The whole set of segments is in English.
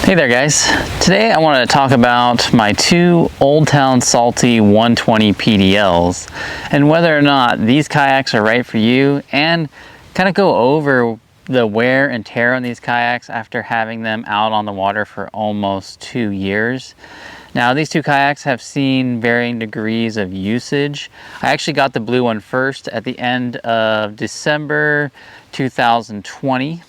Hey there guys, today I wanted to talk about my two Old Town Salty 120 PDLs and whether or not these kayaks are right for you, and kind of go over the wear and tear on these kayaks after having them out on the water for almost 2 years. Now these two kayaks have seen varying degrees of usage. I actually got the blue one first at the end of December 2020.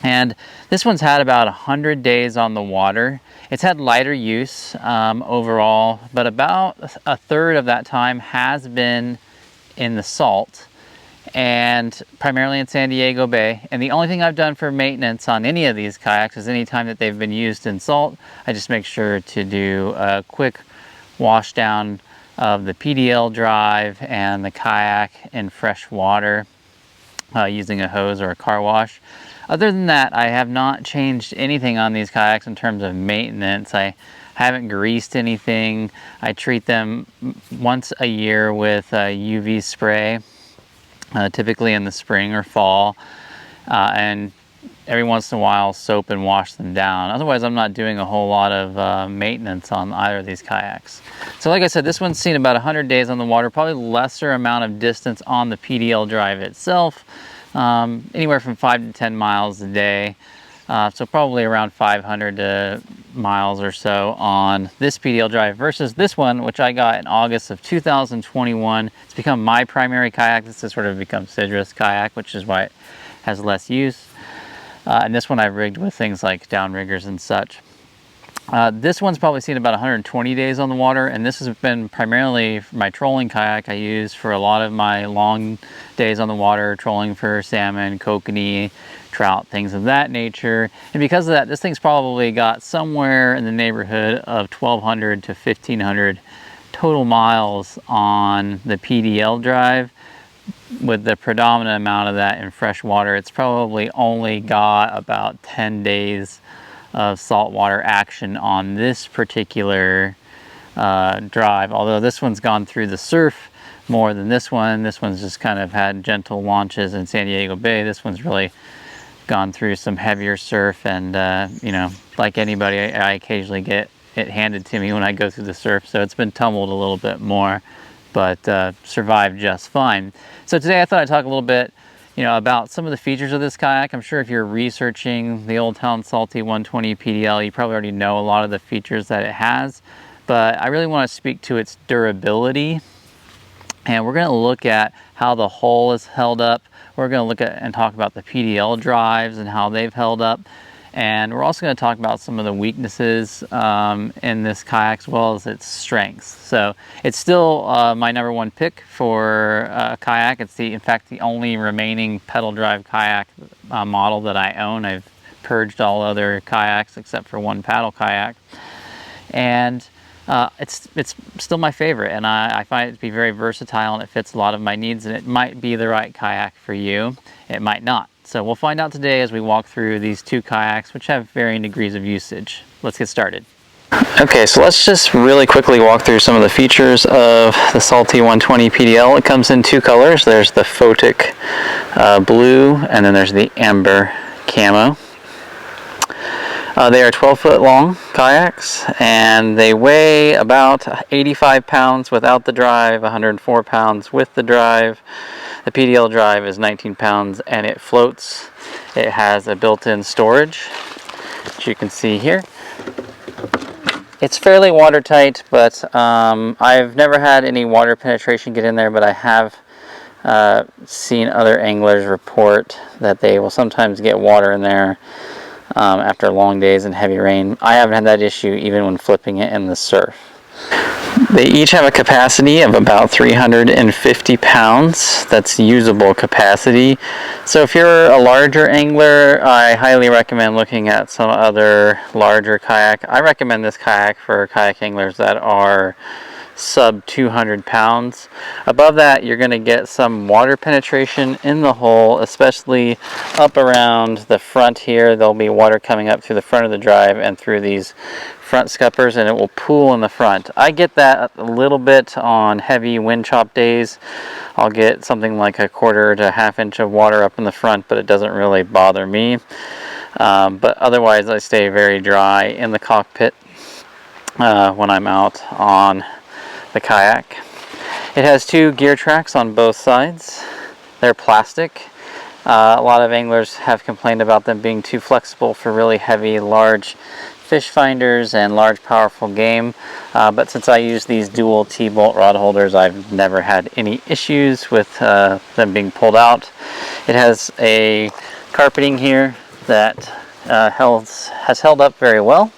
And this one's had about 100 days on the water. It's had lighter use overall, but about a third of that time has been in the salt, and primarily in San Diego Bay. And the only thing I've done for maintenance on any of these kayaks is any time that they've been used in salt, I just make sure to do a quick wash down of the PDL drive and the kayak in fresh water using a hose or a car wash. Other than that, I have not changed anything on these kayaks in terms of maintenance. I haven't greased anything. I treat them once a year with UV spray, typically in the spring or fall, and every once in a while soap and wash them down. Otherwise, I'm not doing a whole lot of maintenance on either of these kayaks. So like I said, this one's seen about 100 days on the water, probably lesser amount of distance on the PDL drive itself. Anywhere from 5 to 10 miles a day, so probably around 500 miles or so on this PDL drive versus this one, which I got in August of 2021. It's become my primary kayak. This has sort of become Cidra's kayak, which is why it has less use. And this one I've rigged with things like downriggers and such. This one's probably seen about 120 days on the water, and this has been primarily my trolling kayak I use for a lot of my long days on the water, trolling for salmon, kokanee, trout, things of that nature. And because of that, this thing's probably got somewhere in the neighborhood of 1,200 to 1,500 total miles on the PDL drive, with the predominant amount of that in fresh water. It's probably only got about 10 days of saltwater action on this particular drive, although this one's gone through the surf more than this one. This one's just kind of had gentle launches in San Diego Bay. This one's really gone through some heavier surf, and you know, like anybody, I occasionally get it handed to me when I go through the surf, so it's been tumbled a little bit more, but survived just fine. So today I thought I'd talk a little bit about some of the features of this kayak. I'm sure if you're researching the Old Town Salty 120 PDL, you probably already know a lot of the features that it has, but I really want to speak to its durability. And we're going to look at how the hull is held up. We're going to look at and talk about the PDL drives and how they've held up. And we're also going to talk about some of the weaknesses in this kayak, as well as its strengths. So it's still my #1 pick for a kayak. It's in fact the only remaining pedal drive kayak model that I own. I've purged all other kayaks except for one paddle kayak, and it's still my favorite. And I find it to be very versatile, and it fits a lot of my needs. And it might be the right kayak for you. It might not. So we'll find out today as we walk through these two kayaks, which have varying degrees of usage. Let's get started. Okay, so let's just really quickly walk through some of the features of the Salty 120 PDL. It comes in two colors. There's the photic blue, and then there's the amber camo. They are 12-foot long kayaks, and they weigh about 85 pounds without the drive, 104 pounds with the drive. The PDL drive is 19 pounds, and it floats. It has a built-in storage, which you can see here. It's fairly watertight, but I've never had any water penetration get in there, but I have seen other anglers report that they will sometimes get water in there after long days and heavy rain. I haven't had that issue even when flipping it in the surf. They each have a capacity of about 350 pounds. That's usable capacity. So if you're a larger angler, I highly recommend looking at some other larger kayak. I recommend this kayak for kayak anglers that are sub 200 pounds. Above that, you're going to get some water penetration in the hull, especially up around the front here. There'll be water coming up through the front of the drive and through these front scuppers, and it will pool in the front. I get that a little bit on heavy wind chop days. I'll get something like a 1/4 to 1/2 inch of water up in the front, but it doesn't really bother me. But otherwise I stay very dry in the cockpit when I'm out on the kayak. It has 2 gear tracks on both sides. They're plastic. A lot of anglers have complained about them being too flexible for really heavy, large fish finders and large, powerful game. But since I use these dual T-bolt rod holders, I've never had any issues with them being pulled out. It has a carpeting here that has held up very well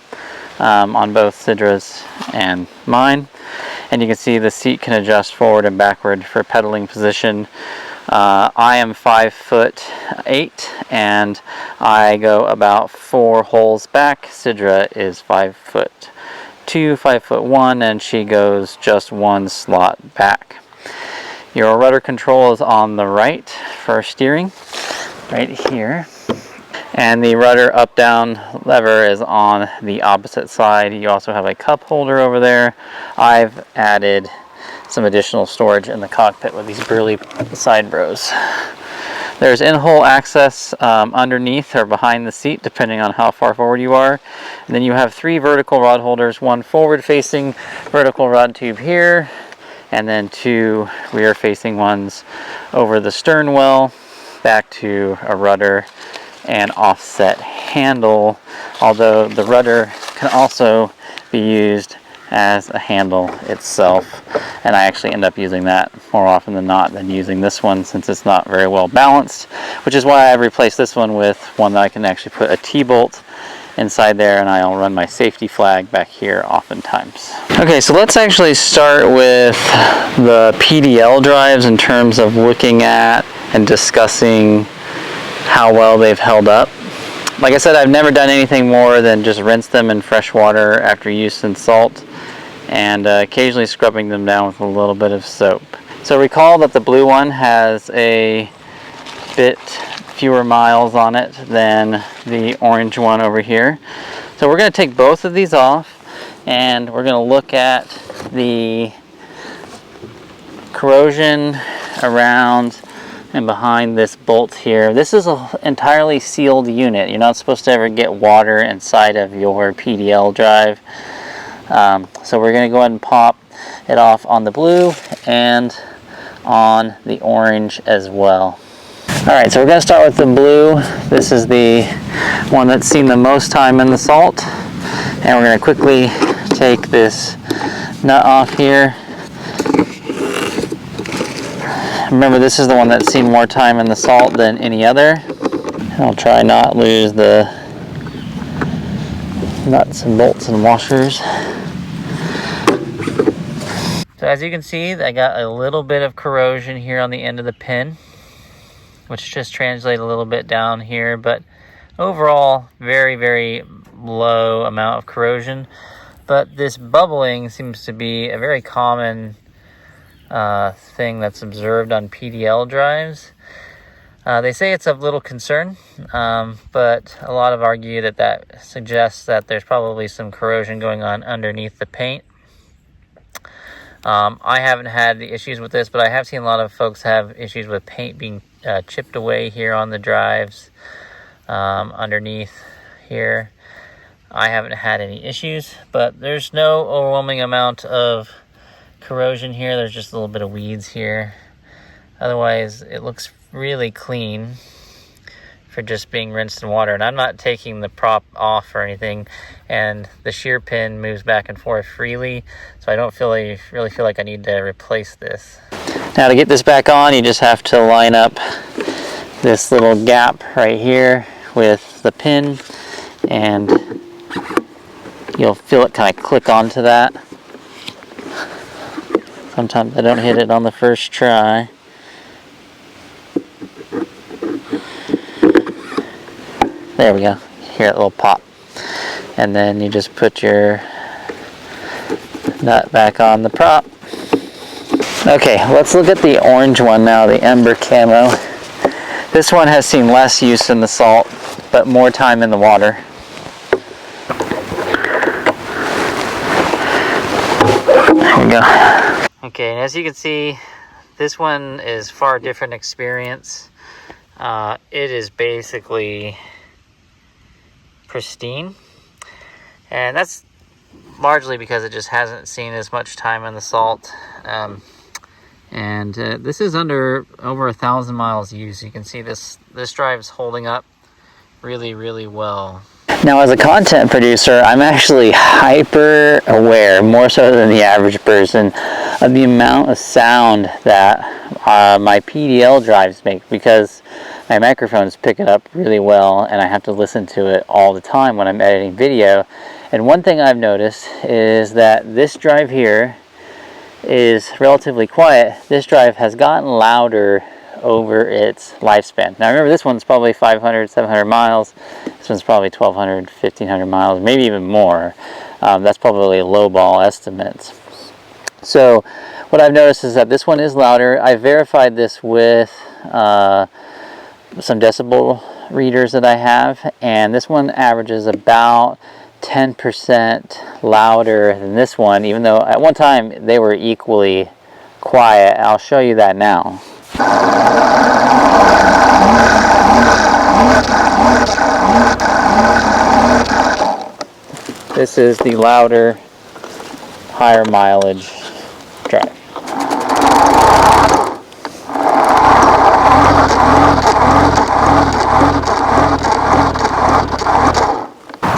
on both Sidra's and mine. And you can see the seat can adjust forward and backward for pedaling position. I am 5'8" and I go about 4 holes back. Sidra is 5'2", 5'1", and she goes just 1 slot back. Your rudder control is on the right for steering, right here. And the rudder up-down lever is on the opposite side. You also have a cup holder over there. I've added some additional storage in the cockpit with these burly side bros. There's in-hole access underneath or behind the seat, depending on how far forward you are. And then you have 3 vertical rod holders, 1 forward-facing vertical rod tube here, and then 2 rear-facing ones over the stern well, back to a rudder and offset handle, although the rudder can also be used as a handle itself, and I actually end up using that more often than not than using this one, since it's not very well balanced, which is why I've replaced this one with one that I can actually put a T-bolt inside there, and I'll run my safety flag back here oftentimes. Okay, so let's actually start with the PDL drives in terms of looking at and discussing how well they've held up. Like I said, I've never done anything more than just rinse them in fresh water after use in salt, and occasionally scrubbing them down with a little bit of soap. So recall that the blue one has a bit fewer miles on it than the orange one over here. So we're going to take both of these off, and we're going to look at the corrosion around and behind this bolt here. This is an entirely sealed unit. You're not supposed to ever get water inside of your PDL drive. So we're going to go ahead and pop it off on the blue and on the orange as well. Alright, so we're going to start with the blue. This is the one that's seen the most time in the salt. And we're going to quickly take this nut off here. Remember, this is the one that's seen more time in the salt than any other. I'll try not lose the nuts and bolts and washers. So as you can see, I got a little bit of corrosion here on the end of the pin, which just translates a little bit down here, but overall very, very low amount of corrosion. But this bubbling seems to be a very common thing that's observed on PDL drives. They say it's of little concern, but a lot of argue that that suggests that there's probably some corrosion going on underneath the paint. I haven't had the issues with this, but I have seen a lot of folks have issues with paint being chipped away here on the drives underneath here. I haven't had any issues, but there's no overwhelming amount of corrosion here. There's just a little bit of weeds here. Otherwise, it looks really clean for just being rinsed in water. And I'm not taking the prop off or anything, and the shear pin moves back and forth freely, so I don't really feel like I need to replace this. Now to get this back on, you just have to line up this little gap right here with the pin, and you'll feel it kind of click onto that. Sometimes I don't hit it on the first try. There we go. Hear that little pop. And then you just put your nut back on the prop. Okay, let's look at the orange one now, the Ember Camo. This one has seen less use in the salt, but more time in the water. There we go. Okay, as you can see, this one is far different experience. It is basically pristine. And that's largely because it just hasn't seen as much time in the salt. This is under over 1,000 miles used. You can see this drive is holding up really, really well. Now, as a content producer, I'm actually hyper aware, more so than the average person, of the amount of sound that my PDL drives make, because my microphones pick it up really well and I have to listen to it all the time when I'm editing video. And one thing I've noticed is that this drive here is relatively quiet. This drive has gotten louder over its lifespan. Now remember, this one's probably 500, 700 miles. This one's probably 1,200, 1,500 miles, maybe even more. That's probably low ball estimates. So what I've noticed is that this one is louder. I verified this with some decibel readers that I have, and this one averages about 10% louder than this one, even though at one time they were equally quiet. I'll show you that now. This is the louder, higher mileage drive.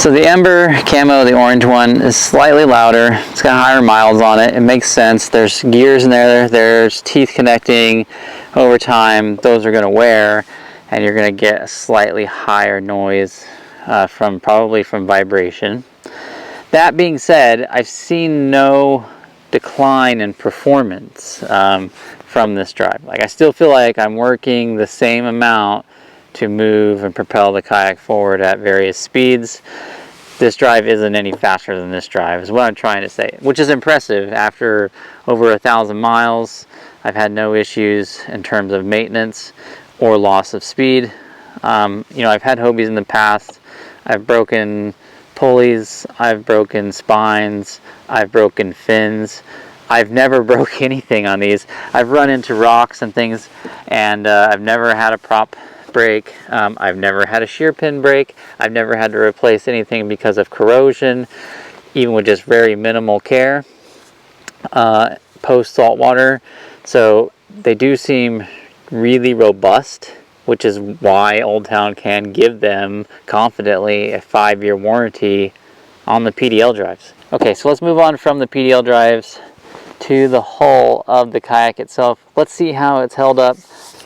So the Ember Camo, the orange one, is slightly louder. It's got higher miles on it. It makes sense. There's gears in there. There's teeth connecting. Over time, those are going to wear, and you're going to get a slightly higher noise probably from vibration. That being said, I've seen no decline in performance from this drive. Like, I still feel like I'm working the same amount to move and propel the kayak forward at various speeds. This drive isn't any faster than this drive, is what I'm trying to say, which is impressive. After over 1,000 miles, I've had no issues in terms of maintenance or loss of speed. I've had Hobies in the past. I've broken pulleys, I've broken spines, I've broken fins. I've never broke anything on these. I've run into rocks and things, and I've never had a prop break. I've never had a shear pin break. I've never had to replace anything because of corrosion, even with just very minimal care post saltwater. So they do seem really robust, which is why Old Town can give them confidently a 5-year warranty on the PDL drives. Okay, so let's move on from the PDL drives to the hull of the kayak itself. Let's see how it's held up.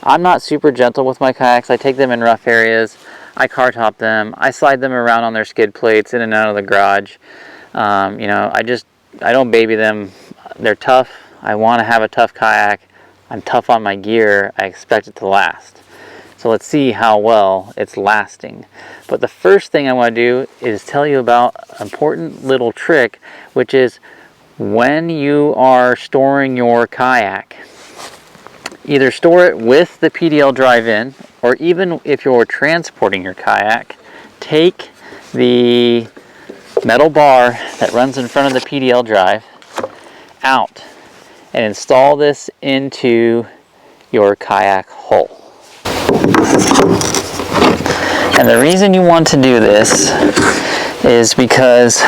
I'm not super gentle with my kayaks. I take them in rough areas. I car top them. I slide them around on their skid plates in and out of the garage. I don't baby them. They're tough. I want to have a tough kayak. I'm tough on my gear. I expect it to last. So let's see how well it's lasting. But the first thing I want to do is tell you about an important little trick, which is when you are storing your kayak, either store it with the PDL drive in, or even if you're transporting your kayak, take the metal bar that runs in front of the PDL drive out and install this into your kayak hull. And the reason you want to do this is because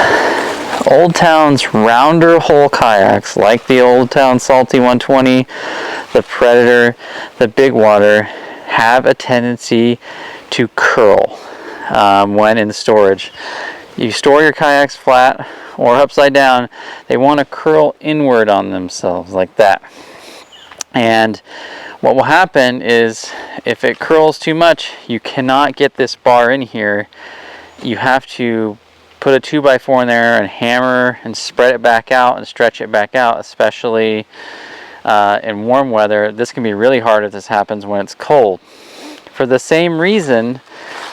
Old Town's rounder hull kayaks, like the Old Town Salty 120, the Predator, the Big Water, have a tendency to curl when in storage. You store your kayaks flat or upside down, they want to curl inward on themselves like that. And what will happen is, if it curls too much, you cannot get this bar in here. You have to put a 2x4 in there and hammer and spread it back out and stretch it back out, especially in warm weather. This can be really hard if this happens when it's cold. For the same reason,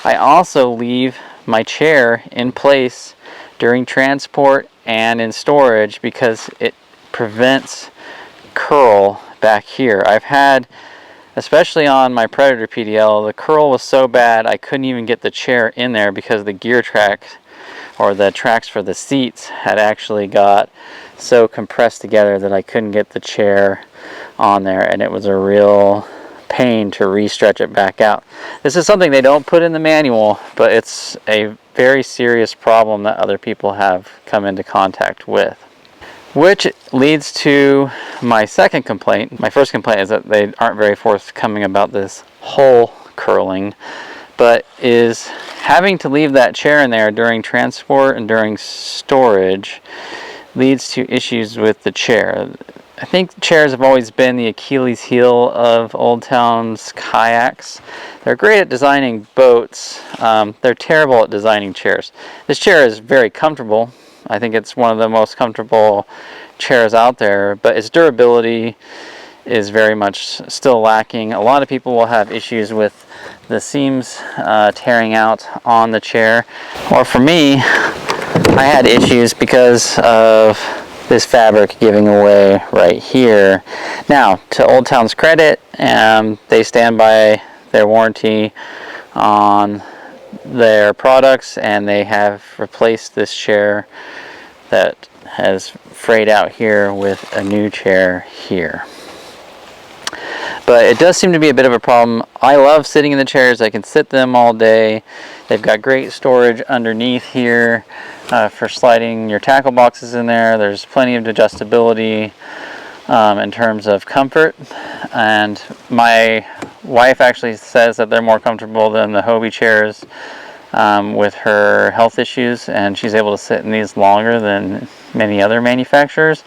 I also leave my chair in place during transport and in storage, because it prevents curl back here. I've had, especially on my Predator PDL, the curl was so bad I couldn't even get the chair in there because the gear tracks, or the tracks for the seats, had actually got so compressed together that I couldn't get the chair on there, and it was a real pain to re-stretch it back out. This is something they don't put in the manual, but it's a very serious problem that other people have come into contact with. Which leads to my second complaint. My first complaint is that they aren't very forthcoming about this hull curling, but is having to leave that chair in there during transport and during storage leads to issues with the chair. I think chairs have always been the Achilles heel of Old Town's kayaks. They're great at designing boats. They're terrible at designing chairs. This chair is very comfortable. I think it's one of the most comfortable chairs out there, but its durability is very much still lacking. A lot of people will have issues with the seams tearing out on the chair. Or for me, I had issues because of this fabric giving away right here. Now, to Old Town's credit, they stand by their warranty on their products, and they have replaced this chair that has frayed out here with a new chair here. But it does seem to be a bit of a problem. I love sitting in the chairs. I can sit them all day. They've got great storage underneath here for sliding your tackle boxes in there. There's plenty of adjustability in terms of comfort. And my wife actually says that they're more comfortable than the Hobie chairs with her health issues, and she's able to sit in these longer than many other manufacturers.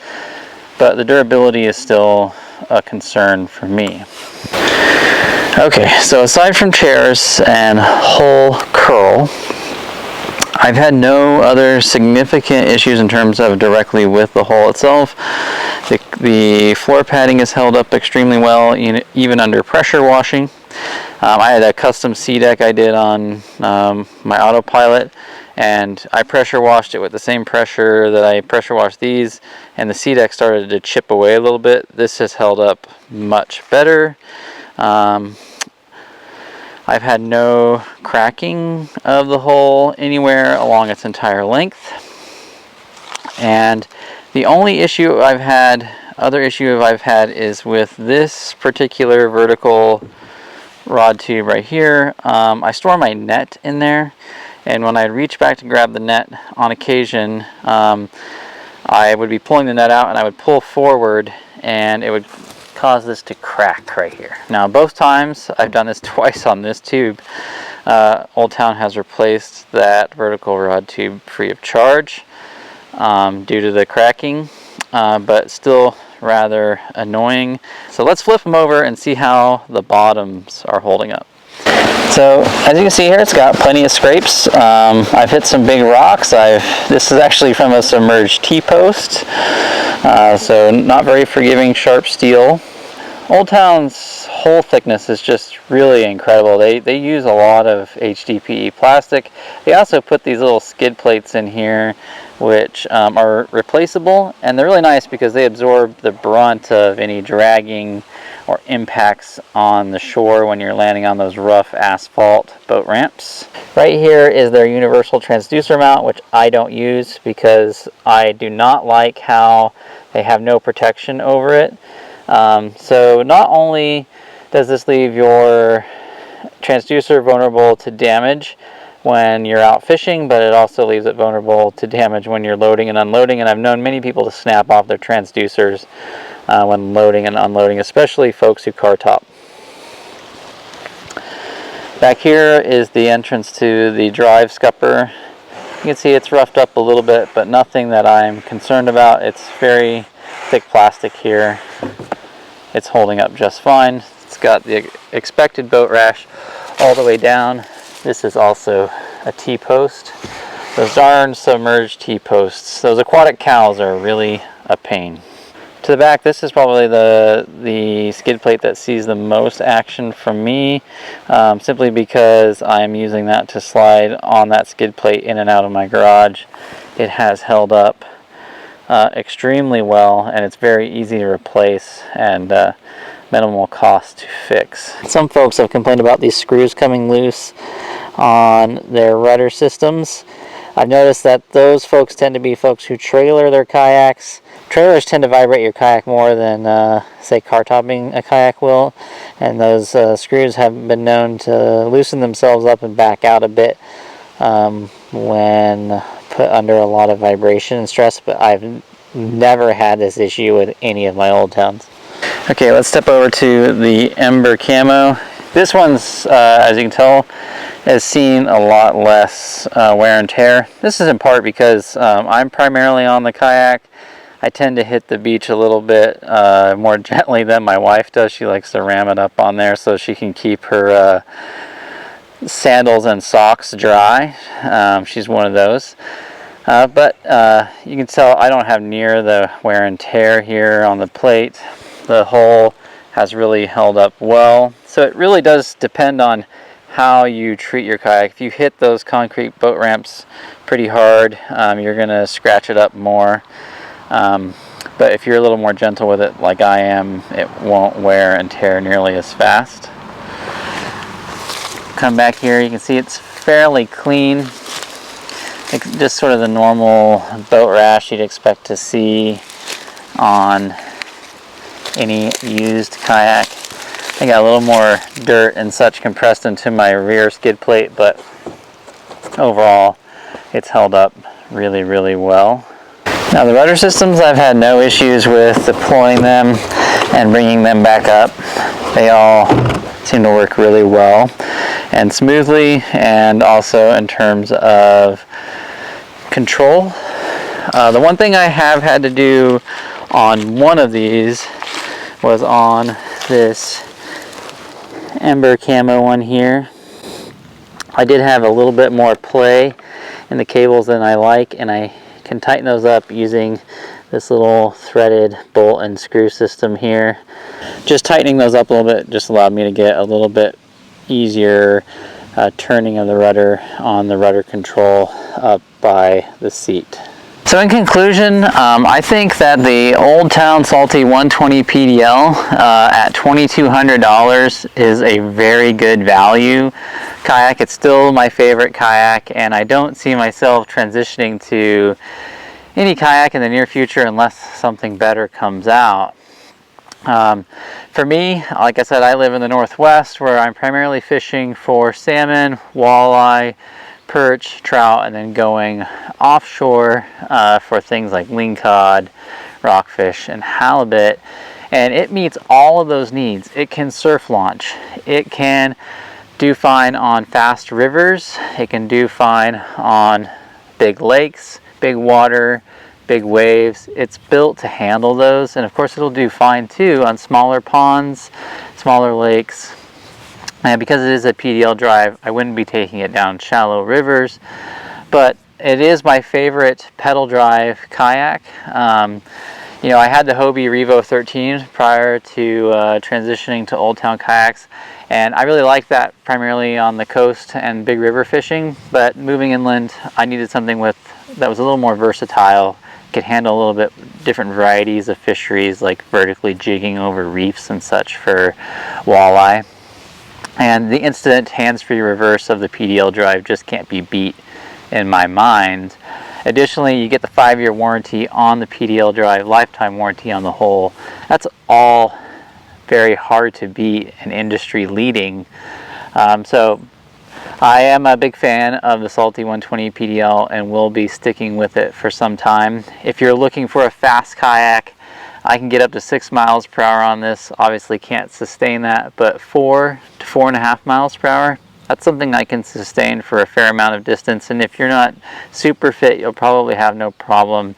But the durability is still a concern for me. Okay, so aside from chairs and hull curl, I've had no other significant issues in terms of directly with the hull itself. The floor padding has held up extremely well, even under pressure washing. I had a custom sea deck I did on my autopilot, and I pressure washed it with the same pressure that I pressure washed these, and the sea deck started to chip away a little bit. This has held up much better. I've had no cracking of the hull anywhere along its entire length. And the only issue other issue I've had is with this particular vertical rod tube right here. I store my net in there, and when I reach back to grab the net on occasion, I would be pulling the net out and I would pull forward, and it would cause this to crack right here. Now, both times I've done this twice on this tube. Old Town has replaced that vertical rod tube free of charge due to the cracking, but still rather annoying. So let's flip them over and see how the bottoms are holding up. So as you can see here, it's got plenty of scrapes. I've hit some big rocks. This is actually from a submerged T-post, so not very forgiving, sharp steel. Old Town's hole thickness is just really incredible. They use a lot of HDPE plastic. They also put these little skid plates in here, which are replaceable, and they're really nice because they absorb the brunt of any dragging or impacts on the shore when you're landing on those rough asphalt boat ramps. Right here is their universal transducer mount, which I don't use because I do not like how they have no protection over it. So not only does this leave your transducer vulnerable to damage when you're out fishing, but it also leaves it vulnerable to damage when you're loading and unloading. And I've known many people to snap off their transducers when loading and unloading, especially folks who car top. Back here is the entrance to the drive scupper. You can see it's roughed up a little bit, but nothing that I'm concerned about. It's very thick plastic here. It's holding up just fine. It's got the expected boat rash all the way down. This is also a T-post. Those darn submerged T-posts. Those aquatic cows are really a pain. To the back, this is probably the skid plate that sees the most action from me, simply because I'm using that to slide on that skid plate in and out of my garage. It has held up extremely well, and it's very easy to replace and minimal cost to fix. Some folks have complained about these screws coming loose on their rudder systems. I've noticed that those folks tend to be folks who trailer their kayaks. Trailers tend to vibrate your kayak more than, say, car topping a kayak will, and those screws have been known to loosen themselves up and back out a bit when put under a lot of vibration and stress, but I've never had this issue with any of my Old Towns. Okay, let's step over to the Ember Camo. This one's, as you can tell, has seen a lot less wear and tear. This is in part because I'm primarily on the kayak. I tend to hit the beach a little bit more gently than my wife does. She likes to ram it up on there so she can keep her sandals and socks dry. She's one of those. But you can tell I don't have near the wear and tear here on the plate. The hull has really held up well. So it really does depend on how you treat your kayak. If you hit those concrete boat ramps pretty hard, you're going to scratch it up more. But if you're a little more gentle with it like I am, it won't wear and tear nearly as fast. Come back here, you can see it's fairly clean. It's just sort of the normal boat rash you'd expect to see on any used kayak. I got a little more dirt and such compressed into my rear skid plate, but overall it's held up really, really well. Now the rudder systems, I've had no issues with deploying them and bringing them back up. They all seem to work really well and smoothly, and also in terms of control. The one thing I have had to do on one of these was on this Ember Camo one here. I did have a little bit more play in the cables than I like, and I can tighten those up using this little threaded bolt and screw system here. Just tightening those up a little bit just allowed me to get a little bit easier turning of the rudder on the rudder control up by the seat. So in conclusion, I think that the Old Town Salty 120 PDL at $2,200 is a very good value kayak. It's still my favorite kayak, and I don't see myself transitioning to any kayak in the near future unless something better comes out. For me, like I said, I live in the Northwest where I'm primarily fishing for salmon, walleye, perch, trout, and then going offshore for things like lingcod, rockfish, and halibut. And it meets all of those needs. It can surf launch. It can do fine on fast rivers. It can do fine on big lakes, big water, big waves. It's built to handle those, and of course it'll do fine too on smaller ponds, smaller lakes. And because it is a PDL drive, I wouldn't be taking it down shallow rivers, but it is my favorite pedal drive kayak. You know, I had the Hobie Revo 13 prior to transitioning to Old Town kayaks, and I really liked that primarily on the coast and big river fishing, but moving inland, I needed something that was a little more versatile, could handle a little bit different varieties of fisheries, like vertically jigging over reefs and such for walleye. And the instant hands-free reverse of the PDL drive just can't be beat in my mind. Additionally, you get the 5-year warranty on the PDL drive, lifetime warranty on the whole. That's all very hard to beat and industry leading. So I am a big fan of the Salty 120 PDL and will be sticking with it for some time. If you're looking for a fast kayak, I can get up to 6 miles per hour on this. Obviously can't sustain that, but 4 to 4.5 miles per hour, that's something I can sustain for a fair amount of distance. And if you're not super fit, you'll probably have no problem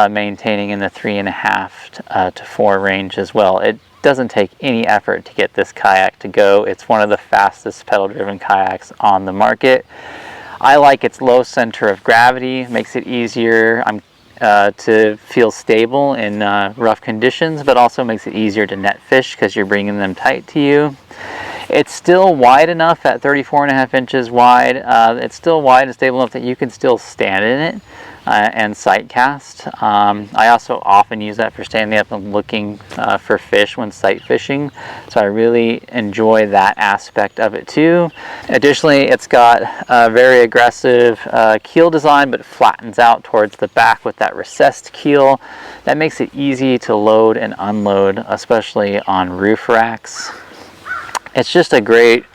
maintaining in the 3.5 to 4 range as well. It doesn't take any effort to get this kayak to go. It's one of the fastest pedal driven kayaks on the market. I like its low center of gravity, makes it easier to feel stable in rough conditions, but also makes it easier to net fish because you're bringing them tight to you. It's still wide enough at 34.5 inches wide. It's still wide and stable enough that you can still stand in it. and sight cast. I also often use that for standing up and looking for fish when sight fishing, so I really enjoy that aspect of it too. Additionally, it's got a very aggressive keel design, but it flattens out towards the back with that recessed keel. That makes it easy to load and unload, especially on roof racks. It's just a great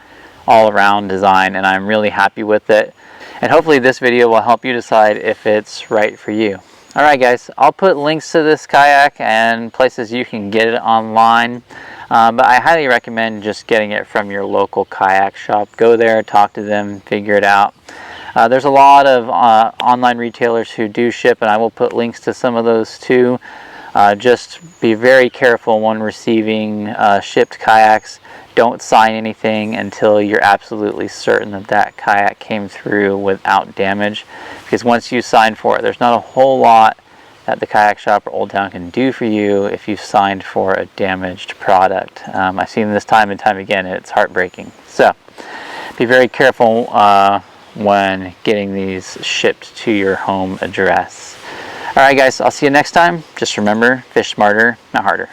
all-around design, and I'm really happy with it. And hopefully this video will help you decide if it's right for you. Alright guys, I'll put links to this kayak and places you can get it online. But I highly recommend just getting it from your local kayak shop. Go there, talk to them, figure it out. There's a lot of online retailers who do ship, and I will put links to some of those too. Just be very careful when receiving shipped kayaks. Don't sign anything until you're absolutely certain that that kayak came through without damage, because once you sign for it, there's not a whole lot that the kayak shop or Old Town can do for you if you've signed for a damaged product. I've seen this time and time again, and it's heartbreaking. So be very careful when getting these shipped to your home address. Alright guys, I'll see you next time. Just remember, fish smarter, not harder.